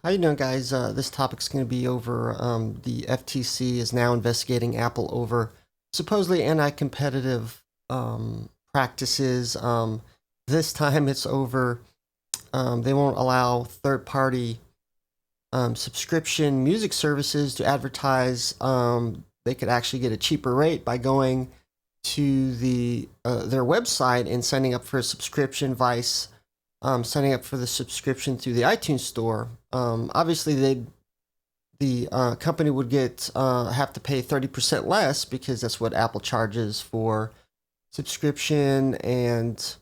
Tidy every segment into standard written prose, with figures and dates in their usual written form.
How you doing, guys? This topic's going to be over the FTC is now investigating Apple over supposedly anti-competitive practices. This time it's over. They won't allow third-party subscription music services to advertise. They could actually get a cheaper rate by going to their website and signing up for a subscription, vice signing up for the subscription through the iTunes store. Obviously, the company would get have to pay 30% less because that's what Apple charges for subscription and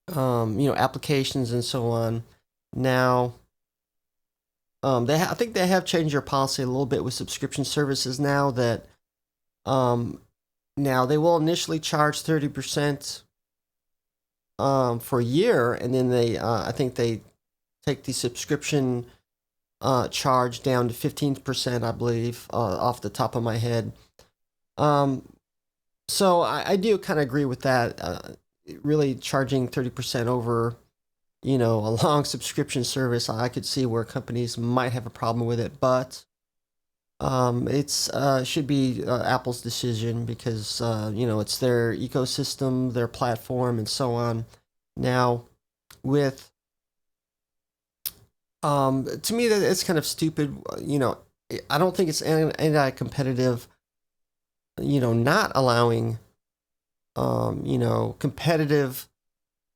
applications and so on. Now, I think they have changed their policy a little bit with subscription services now that now they will initially charge 30% for a year, and then I think they take the subscription charge down to 15%, I believe, off the top of my head. So I do kind of agree with that. Really charging 30% over, a long subscription service, I could see where companies might have a problem with it, but it's should be Apple's decision because it's their ecosystem, their platform, and so on. Now, with to me that it's kind of stupid. I don't think it's anti-competitive. Not allowing competitive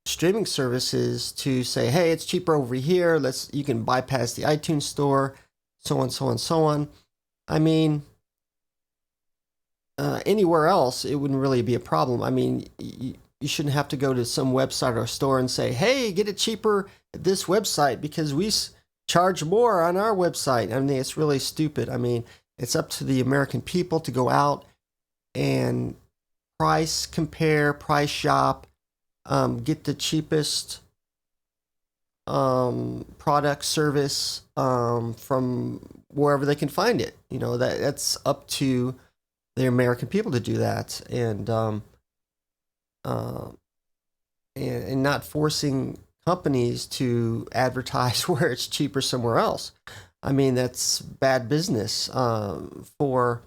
streaming services to say, hey, it's cheaper over here. You can bypass the iTunes store, so on, so on, so on. I mean, anywhere else, it wouldn't really be a problem. I mean, you shouldn't have to go to some website or store and say, hey, get it cheaper at this website because we charge more on our website. I mean, it's really stupid. I mean, it's up to the American people to go out and price compare, price shop, get the cheapest product service from wherever they can find it. That's up to the American people to do that, and not forcing companies to advertise where it's cheaper somewhere else. I mean, that's bad business for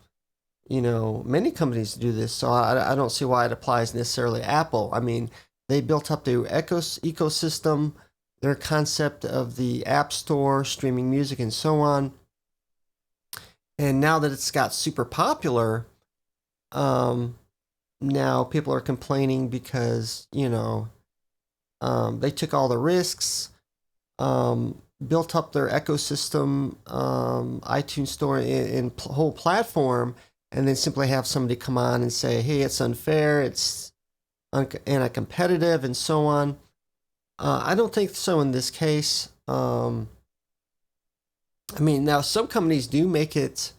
many companies to do this. So I don't see why it applies necessarily to Apple. I mean, they built up their ecosystem, their concept of the App Store, streaming music, and so on. And now that it's got super popular, now people are complaining because, they took all the risks, built up their ecosystem, iTunes Store, and whole platform, and then simply have somebody come on and say, hey, it's unfair, it's anti-competitive, and so on. I don't think so in this case. I mean, now some companies do make it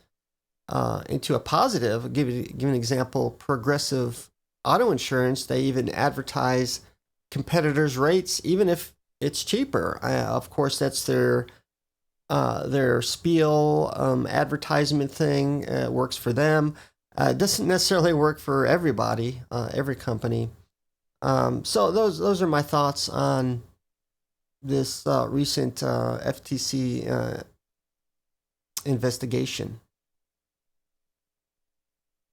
into a positive. I'll give an example. Progressive Auto Insurance, they even advertise competitors' rates, even if it's cheaper. Of course, that's their spiel advertisement thing. Works for them. It doesn't necessarily work for everybody, every company. So those are my thoughts on this recent FTC investigation.